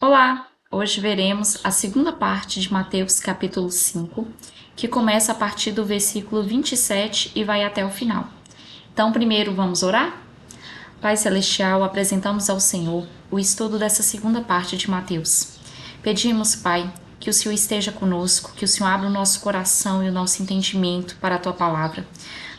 Olá! Hoje veremos a segunda parte de Mateus capítulo 5, que começa a partir do versículo 27 e vai até o final. Então, primeiro vamos orar? Pai Celestial, apresentamos ao Senhor o estudo dessa segunda parte de Mateus. Pedimos, Pai, que o Senhor esteja conosco, que o Senhor abra o nosso coração e o nosso entendimento para a Tua Palavra.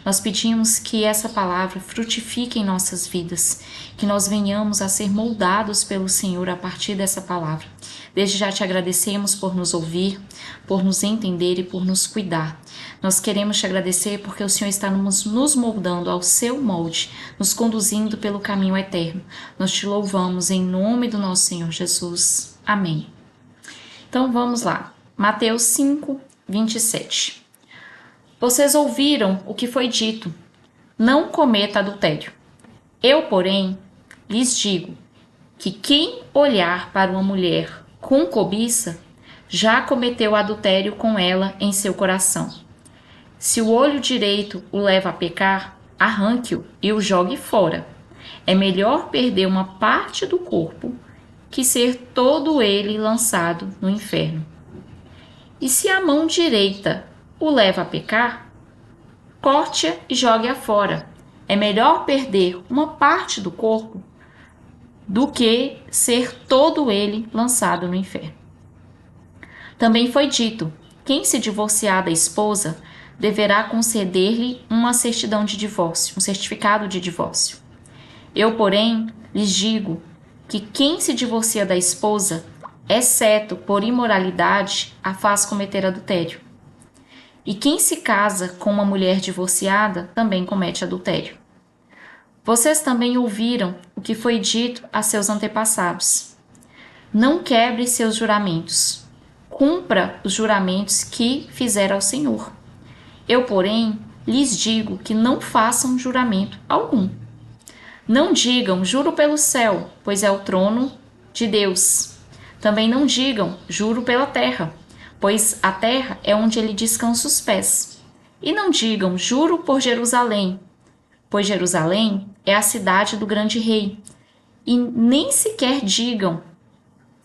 Nós pedimos que essa palavra frutifique em nossas vidas, que nós venhamos a ser moldados pelo Senhor a partir dessa palavra. Desde já te agradecemos por nos ouvir, por nos entender e por nos cuidar. Nós queremos te agradecer porque o Senhor está nos moldando ao seu molde, nos conduzindo pelo caminho eterno. Nós te louvamos em nome do nosso Senhor Jesus. Amém. Então vamos lá. Mateus 5, 27. Vocês ouviram o que foi dito: não cometa adultério. Eu, porém, lhes digo que quem olhar para uma mulher com cobiça já cometeu adultério com ela em seu coração. Se o olho direito o leva a pecar, arranque-o e o jogue fora. É melhor perder uma parte do corpo que ser todo ele lançado no inferno. E se a mão direita o leva a pecar, corte-a e jogue-a fora. É melhor perder uma parte do corpo do que ser todo ele lançado no inferno. Também foi dito: quem se divorciar da esposa deverá conceder-lhe uma certidão de divórcio, um certificado de divórcio. Eu, porém, lhes digo que quem se divorcia da esposa, exceto por imoralidade, a faz cometer adultério. E quem se casa com uma mulher divorciada também comete adultério. Vocês também ouviram o que foi dito a seus antepassados: não quebre seus juramentos, cumpra os juramentos que fizer ao Senhor. Eu, porém, lhes digo que não façam juramento algum. Não digam: juro pelo céu, pois é o trono de Deus. Também não digam: juro pela terra, pois a terra é onde ele descansa os pés. E não digam: juro por Jerusalém, pois Jerusalém é a cidade do grande rei. E nem sequer digam: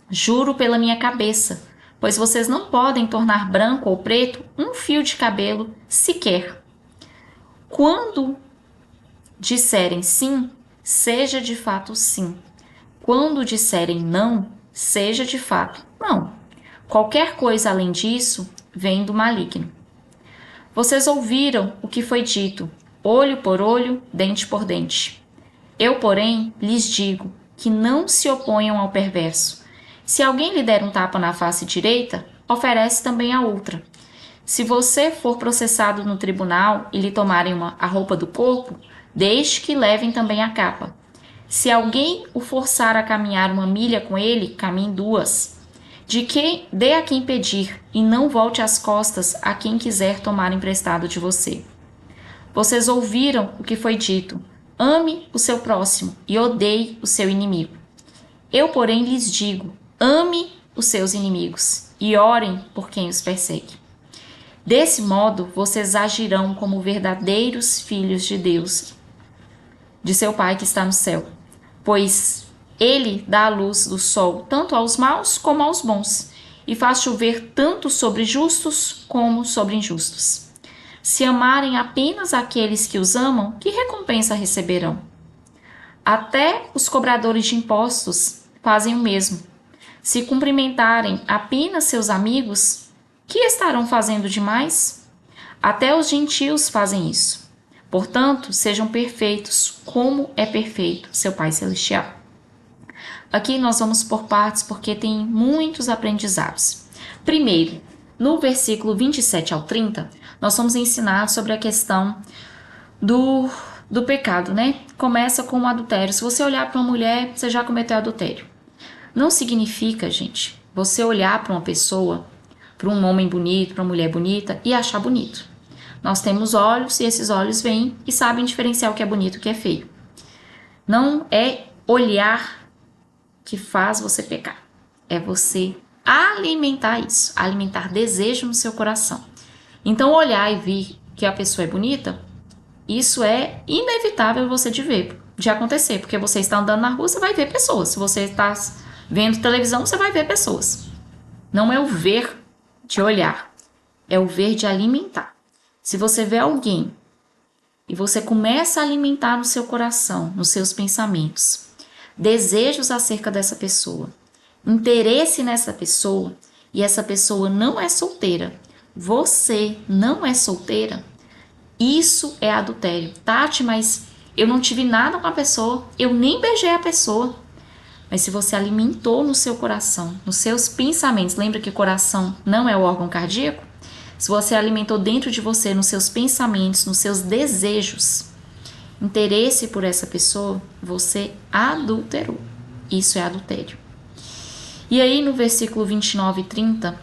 juro pela minha cabeça, pois vocês não podem tornar branco ou preto um fio de cabelo sequer. Quando disserem sim, seja de fato sim. Quando disserem não, seja de fato não. Qualquer coisa além disso vem do maligno. Vocês ouviram o que foi dito: olho por olho, dente por dente. Eu, porém, lhes digo que não se oponham ao perverso. Se alguém lhe der um tapa na face direita, oferece também a outra. Se você for processado no tribunal e lhe tomarem a roupa do corpo, deixe que levem também a capa. Se alguém o forçar a caminhar uma milha com ele, caminhe duas. Dê a quem pedir, e não volte as costas a quem quiser tomar emprestado de você. Vocês ouviram o que foi dito: ame o seu próximo e odeie o seu inimigo. Eu, porém, lhes digo: ame os seus inimigos e orem por quem os persegue. Desse modo, vocês agirão como verdadeiros filhos de Deus, de seu Pai que está no céu, pois ele dá a luz do sol tanto aos maus como aos bons, e faz chover tanto sobre justos como sobre injustos. Se amarem apenas aqueles que os amam, que recompensa receberão? Até os cobradores de impostos fazem o mesmo. Se cumprimentarem apenas seus amigos, que estarão fazendo demais? Até os gentios fazem isso. Portanto, sejam perfeitos, como é perfeito seu Pai Celestial. Aqui nós vamos por partes porque tem muitos aprendizados. Primeiro, no versículo 27 ao 30, nós vamos ensinar sobre a questão do pecado, né? Começa com o adultério. Se você olhar para uma mulher, você já cometeu adultério. Não significa, gente, você olhar para uma pessoa, para um homem bonito, para uma mulher bonita e achar bonito. Nós temos olhos e esses olhos veem e sabem diferenciar o que é bonito e o que é feio. Não é olhar que faz você pecar. É você alimentar isso, alimentar desejo no seu coração. Então, olhar e ver que a pessoa é bonita, isso é inevitável você de acontecer, porque você está andando na rua, você vai ver pessoas. Se você está Vendo televisão, você vai ver pessoas. Não é o ver de olhar, é o ver de alimentar. Se você vê alguém e você começa a alimentar no seu coração, nos seus pensamentos, desejos acerca dessa pessoa, interesse nessa pessoa, e essa pessoa não é solteira, você não é solteira, isso é adultério. Tati, mas eu não tive nada com a pessoa, eu nem beijei a pessoa. Mas se você alimentou no seu coração, nos seus pensamentos, lembra que o coração não é o órgão cardíaco? Se você alimentou dentro de você, nos seus pensamentos, nos seus desejos, interesse por essa pessoa, você adulterou. Isso é adultério. E aí no versículo 29 e 30,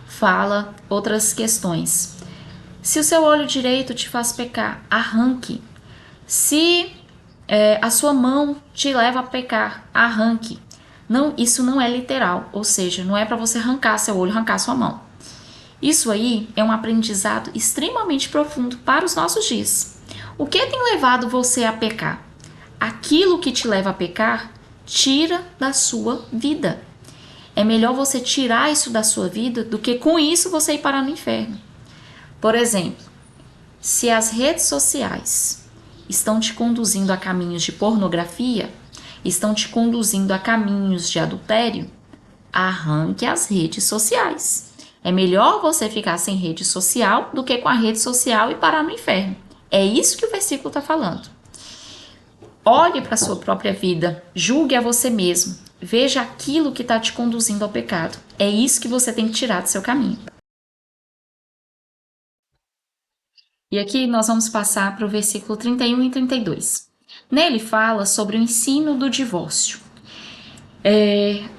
fala outras questões. Se o seu olho direito te faz pecar, arranque. Se a sua mão te leva a pecar, arranque. Não, isso não é literal, ou seja, não é para você arrancar seu olho, arrancar sua mão. Isso aí é um aprendizado extremamente profundo para os nossos dias. O que tem levado você a pecar? Aquilo que te leva a pecar, tira da sua vida. É melhor você tirar isso da sua vida do que com isso você ir parar no inferno. Por exemplo, se as redes sociais estão te conduzindo a caminhos de pornografia, estão te conduzindo a caminhos de adultério, arranque as redes sociais. É melhor você ficar sem rede social do que com a rede social e parar no inferno. É isso que o versículo está falando. Olhe para a sua própria vida, julgue a você mesmo, veja aquilo que está te conduzindo ao pecado. É isso que você tem que tirar do seu caminho. E aqui nós vamos passar para o versículo 31 e 32. Nele fala sobre o ensino do divórcio.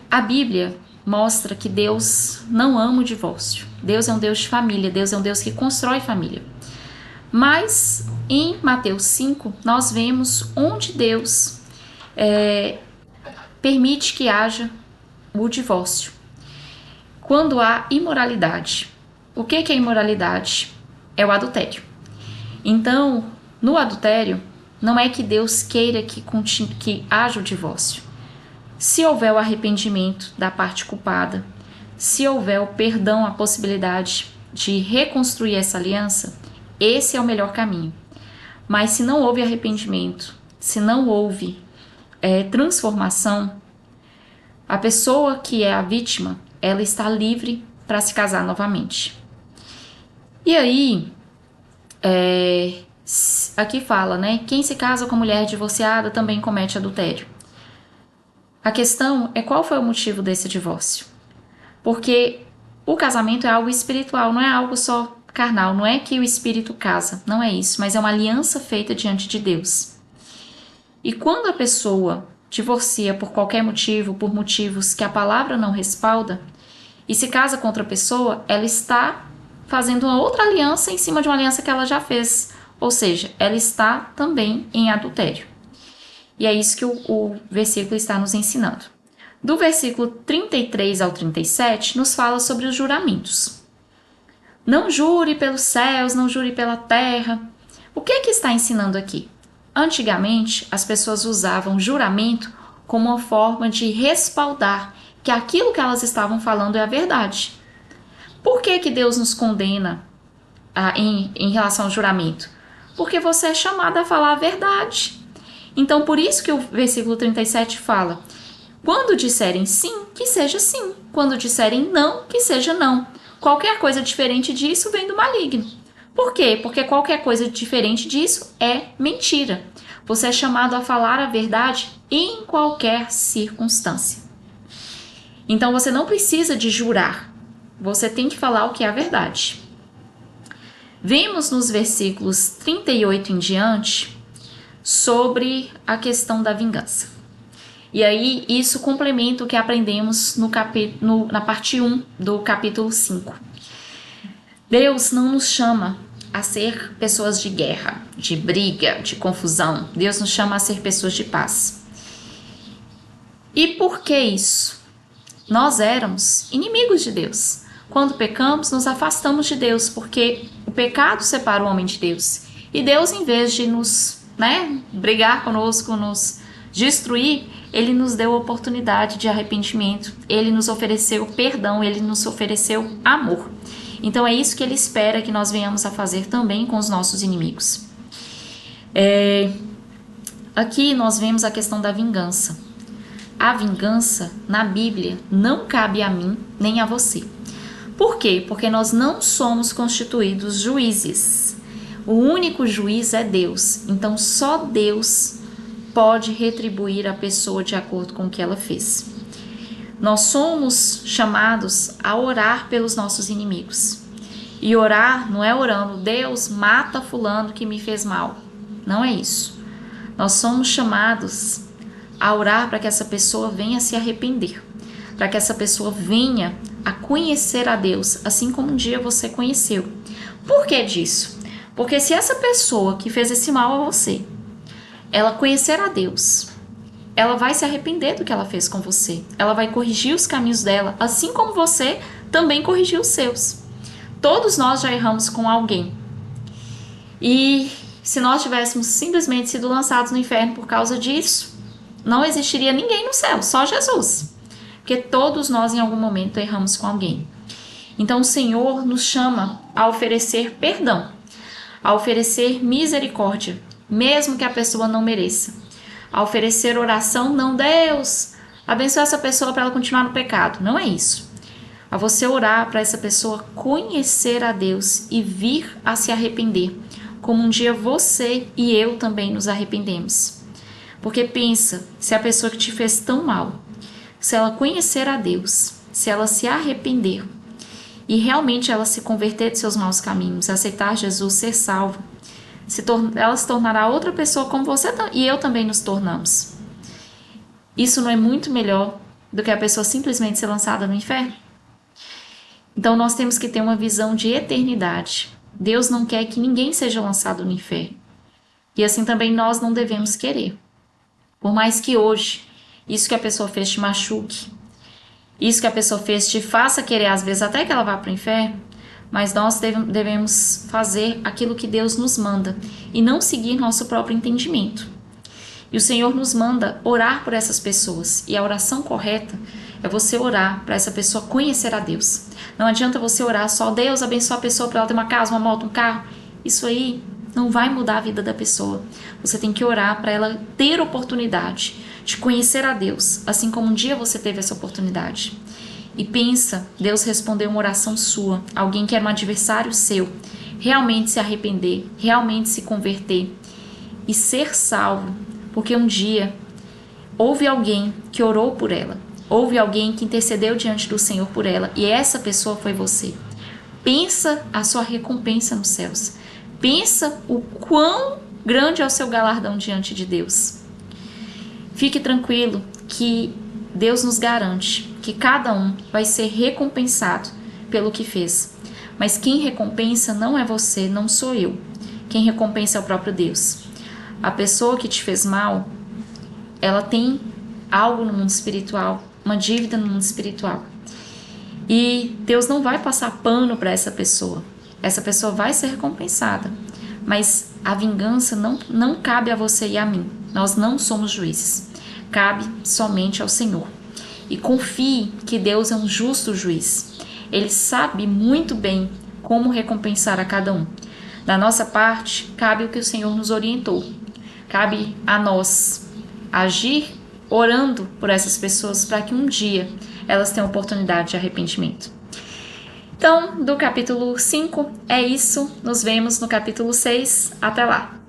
A Bíblia mostra que Deus não ama o divórcio. Deus é um Deus de família, Deus é um Deus que constrói família. Mas em Mateus 5, nós vemos onde Deus permite que haja o divórcio. Quando há imoralidade. O que é imoralidade? É o adultério. Então, no adultério, não é que Deus queira que haja o divórcio. Se houver o arrependimento da parte culpada, se houver o perdão, a possibilidade de reconstruir essa aliança, esse é o melhor caminho. Mas se não houve arrependimento, se não houve transformação, a pessoa que é a vítima, ela está livre para se casar novamente. E aí, aqui fala, né? Quem se casa com mulher divorciada também comete adultério. A questão é qual foi o motivo desse divórcio. Porque o casamento é algo espiritual, não é algo só carnal, não é que o espírito casa, não é isso, mas é uma aliança feita diante de Deus. E quando a pessoa divorcia por qualquer motivo, por motivos que a palavra não respalda, e se casa com outra pessoa, ela está fazendo uma outra aliança em cima de uma aliança que ela já fez, ou seja, ela está também em adultério. E é isso que o versículo está nos ensinando. Do versículo 33 ao 37, nos fala sobre os juramentos. Não jure pelos céus, não jure pela terra. O que está ensinando aqui? Antigamente, as pessoas usavam juramento como uma forma de respaldar que aquilo que elas estavam falando é a verdade. Por que Deus nos condena em relação ao juramento? Porque você é chamado a falar a verdade. Então, por isso que o versículo 37 fala: quando disserem sim, que seja sim. Quando disserem não, que seja não. Qualquer coisa diferente disso vem do maligno. Por quê? Porque qualquer coisa diferente disso é mentira. Você é chamado a falar a verdade em qualquer circunstância. Então, você não precisa de jurar. Você tem que falar o que é a verdade. Vemos nos versículos 38 em diante sobre a questão da vingança. E aí, isso complementa o que aprendemos na parte 1 do capítulo 5. Deus não nos chama a ser pessoas de guerra, de briga, de confusão. Deus nos chama a ser pessoas de paz. E por que isso? Nós éramos inimigos de Deus. Quando pecamos, nos afastamos de Deus, porque o pecado separa o homem de Deus. E Deus, em vez de nos brigar conosco, nos destruir, Ele nos deu a oportunidade de arrependimento, Ele nos ofereceu perdão, Ele nos ofereceu amor. Então é isso que Ele espera que nós venhamos a fazer também com os nossos inimigos. Aqui nós vemos a questão da vingança. A vingança, na Bíblia, não cabe a mim nem a você. Por quê? Porque nós não somos constituídos juízes. O único juiz é Deus. Então só Deus pode retribuir a pessoa de acordo com o que ela fez. Nós somos chamados a orar pelos nossos inimigos. E orar não é orando, Deus mata fulano que me fez mal. Não é isso. Nós somos chamados a orar para que essa pessoa venha se arrepender. Para que essa pessoa venha a conhecer a Deus, assim como um dia você conheceu. Por que disso? Porque se essa pessoa que fez esse mal a você, ela conhecer a Deus, ela vai se arrepender do que ela fez com você. Ela vai corrigir os caminhos dela, assim como você também corrigiu os seus. Todos nós já erramos com alguém. E se nós tivéssemos simplesmente sido lançados no inferno por causa disso, não existiria ninguém no céu, só Jesus. Porque todos nós em algum momento erramos com alguém. Então o Senhor nos chama a oferecer perdão, a oferecer misericórdia, mesmo que a pessoa não mereça. A oferecer oração, não, Deus, abençoe essa pessoa para ela continuar no pecado. Não é isso. A você orar para essa pessoa conhecer a Deus e vir a se arrepender, como um dia você e eu também nos arrependemos. Porque pensa, se a pessoa que te fez tão mal, se ela conhecer a Deus, se ela se arrepender e realmente ela se converter de seus maus caminhos, aceitar Jesus, ser salvo, ela se tornará outra pessoa como você e eu também nos tornamos. Isso não é muito melhor do que a pessoa simplesmente ser lançada no inferno? Então nós temos que ter uma visão de eternidade. Deus não quer que ninguém seja lançado no inferno. E assim também nós não devemos querer. Por mais que hoje isso que a pessoa fez te machuque, isso que a pessoa fez te faça querer às vezes até que ela vá para o inferno, mas nós devemos fazer aquilo que Deus nos manda e não seguir nosso próprio entendimento. E o Senhor nos manda orar por essas pessoas. E a oração correta é você orar para essa pessoa conhecer a Deus. Não adianta você orar só, Deus abençoe a pessoa para ela ter uma casa, uma moto, um carro. Isso aí não vai mudar a vida da pessoa. Você tem que orar para ela ter oportunidade de conhecer a Deus, assim como um dia você teve essa oportunidade. E pensa, Deus respondeu uma oração sua, alguém que era um adversário seu, realmente se arrepender, realmente se converter e ser salvo, porque um dia houve alguém que orou por ela, houve alguém que intercedeu diante do Senhor por ela, e essa pessoa foi você. Pensa a sua recompensa nos céus. Pensa o quão grande é o seu galardão diante de Deus. Fique tranquilo que Deus nos garante que cada um vai ser recompensado pelo que fez. Mas quem recompensa não é você, não sou eu. Quem recompensa é o próprio Deus. A pessoa que te fez mal, ela tem algo no mundo espiritual, uma dívida no mundo espiritual. E Deus não vai passar pano para essa pessoa. Essa pessoa vai ser recompensada. Mas a vingança não cabe a você e a mim. Nós não somos juízes. Cabe somente ao Senhor. E confie que Deus é um justo juiz. Ele sabe muito bem como recompensar a cada um. Da nossa parte, cabe o que o Senhor nos orientou. Cabe a nós agir orando por essas pessoas para que um dia elas tenham oportunidade de arrependimento. Então, do capítulo 5 é isso. Nos vemos no capítulo 6. Até lá!